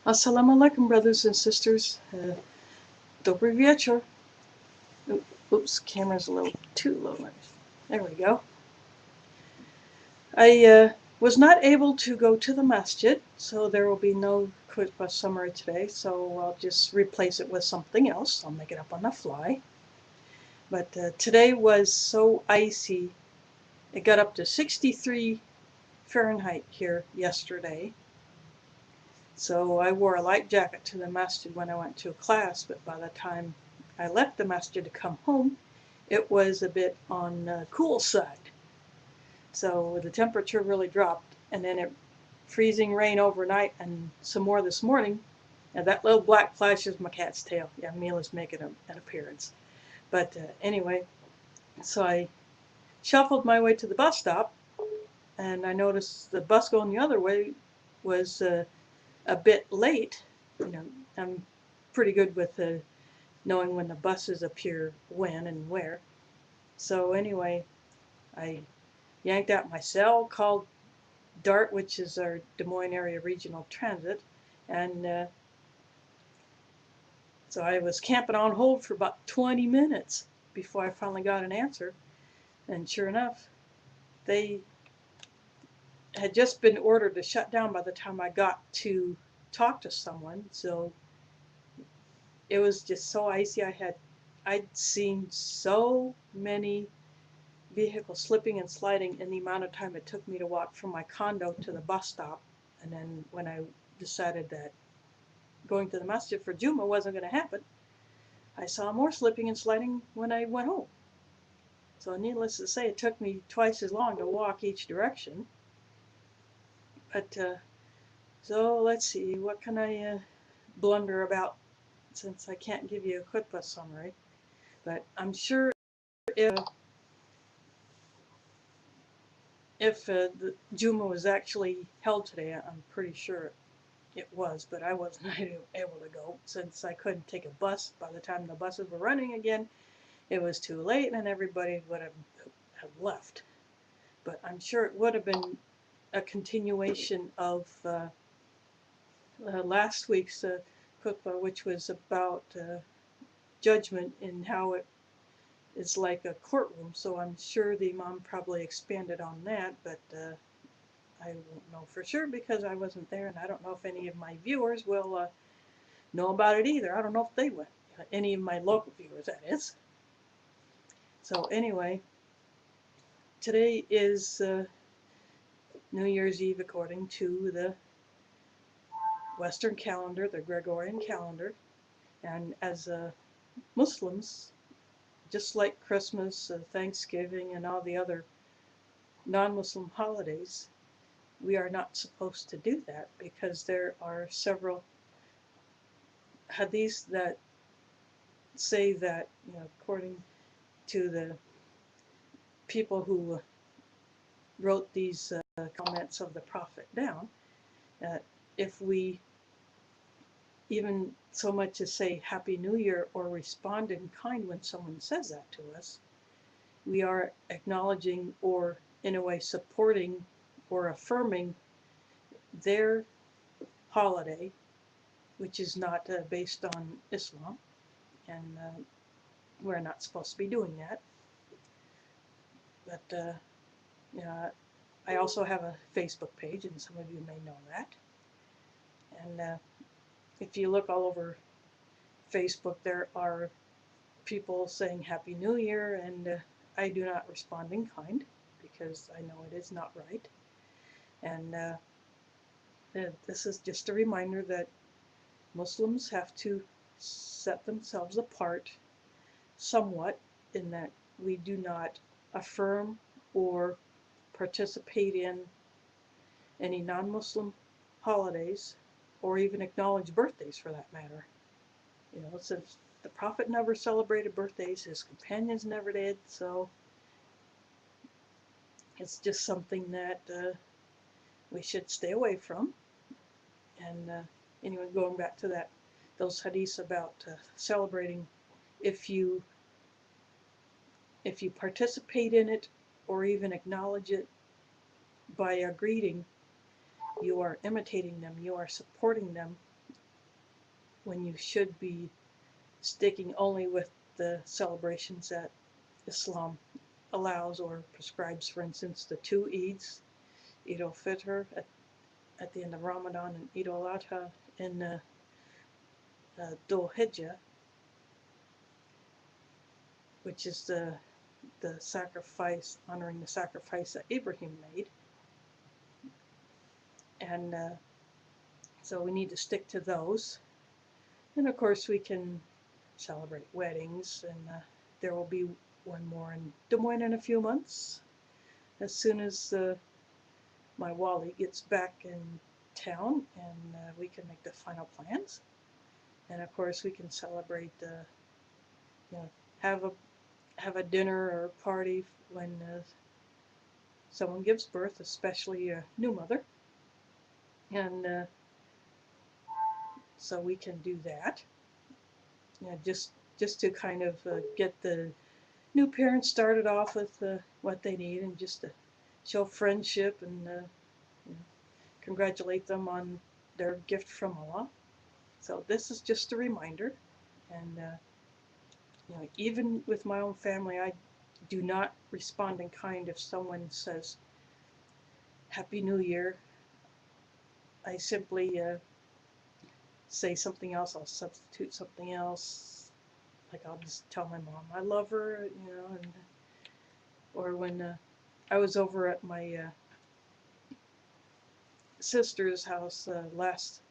Assalamu alaikum, brothers and sisters. Dobry wieczór. Oops, camera's a little too low. There we go. I was not able to go to the masjid, so there will be no khutbah summary today, so I'll just replace it with something else. I'll make it up on the fly. But today was so icy. It got up to 63 Fahrenheit here yesterday. So I wore a light jacket to the masjid when I went to class, but by the time I left the masjid to come home, it was a bit on the cool side. So the temperature really dropped, and then it freezing rain overnight and some more this morning. And that little black flash is my cat's tail. Yeah, Mila's making an appearance. But anyway, so I shuffled my way to the bus stop, and I noticed the bus going the other way was a bit late. You know, I'm pretty good with knowing when the buses appear when and where. So anyway, I yanked out my cell, called DART, which is our Des Moines Area Regional Transit, and so I was camping on hold for about 20 minutes before I finally got an answer. And sure enough, they had just been ordered to shut down by the time I got to talk to someone. So it was just so icy. I'd seen so many vehicles slipping and sliding in the amount of time it took me to walk from my condo to the bus stop. And then when I decided that going to the masjid for Juma wasn't going to happen, I saw more slipping and sliding when I went home. So needless to say, it took me twice as long to walk each direction. But so let's see, what can I blunder about, since I can't give you a khutbah summary. But I'm sure if the Juma was actually held today, I'm pretty sure it was, but I wasn't able to go since I couldn't take a bus. By the time the buses were running again, it was too late and everybody would have left. But I'm sure it would have been a continuation of last week's khutbah, which was about judgment and how it is like a courtroom. So I'm sure the Imam probably expanded on that, but I won't know for sure because I wasn't there, and I don't know if any of my viewers will know about it either. I don't know if they went. Any of my local viewers, that is. So anyway, today is New Year's Eve according to the Western calendar, the Gregorian calendar, and as Muslims, just like Christmas, Thanksgiving, and all the other non-Muslim holidays, we are not supposed to do that because there are several hadiths that say that, according to the people who wrote these comments of the Prophet down, that if we even so much as say Happy New Year or respond in kind when someone says that to us, we are acknowledging or in a way supporting or affirming their holiday, which is not based on Islam, and we're not supposed to be doing that. But I also have a Facebook page, and some of you may know that. And if you look all over Facebook, there are people saying Happy New Year, and I do not respond in kind because I know it is not right. And this is just a reminder that Muslims have to set themselves apart somewhat in that we do not affirm or participate in any non-Muslim holidays or even acknowledge birthdays for that matter. Since the Prophet never celebrated birthdays, his companions never did, so it's just something that we should stay away from. And anyway, going back to those hadiths about celebrating, if you participate in it or even acknowledge it by a greeting, you are imitating them, you are supporting them, when you should be sticking only with the celebrations that Islam allows or prescribes. For instance, the two Eids, Eid al-Fitr at the end of Ramadan and Eid al-Adha in Dhul Hijjah, which is the sacrifice, honoring the sacrifice that Ibrahim made. And so we need to stick to those. And of course we can celebrate weddings, and there will be one more in Des Moines in a few months. As soon as my Wally gets back in town, and we can make the final plans. And of course we can celebrate, you know, have a dinner or a party when someone gives birth, especially a new mother. And so we can do that. Just to kind of get the new parents started off with what they need, and just to show friendship and you know, congratulate them on their gift from Allah. So this is just a reminder. And even with my own family, I do not respond in kind if someone says Happy New Year. I simply say something else. I'll substitute something else. Like I'll just tell my mom I love her, and or when I was over at my sister's house last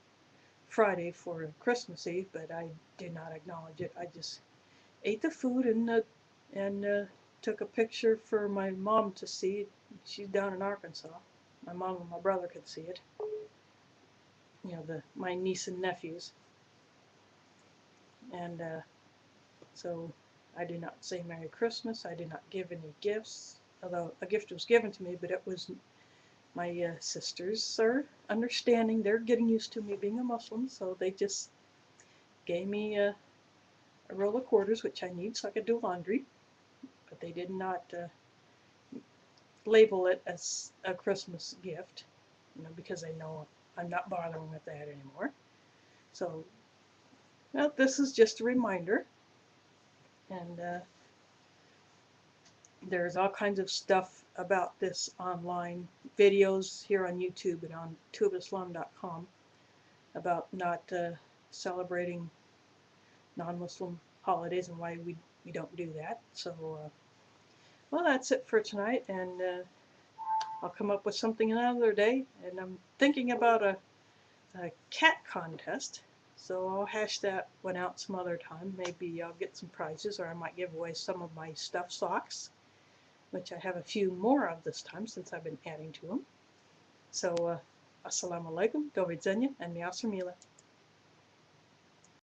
Friday for Christmas Eve, but I did not acknowledge it. I just ate the food and took a picture for my mom to see. She's down in Arkansas. My mom and my brother could see it. My niece and nephews. And so I did not say Merry Christmas. I did not give any gifts, although a gift was given to me, but it was my sisters are understanding. They're getting used to me being a Muslim, so they just gave me a roll of quarters, which I need so I could do laundry, but they did not label it as a Christmas gift, because they know I'm not bothering with that anymore. So, well, this is just a reminder, and there's all kinds of stuff about this online, videos here on YouTube and on tubeislam.com about not celebrating non-Muslim holidays and why we don't do that. So, well, that's it for tonight, and I'll come up with something another day. And I'm thinking about a cat contest, so I'll hash that one out some other time. Maybe I'll get some prizes, or I might give away some of my stuffed socks, which I have a few more of this time since I've been adding to them. So, assalamu alaikum, do widzenia, and miasumila.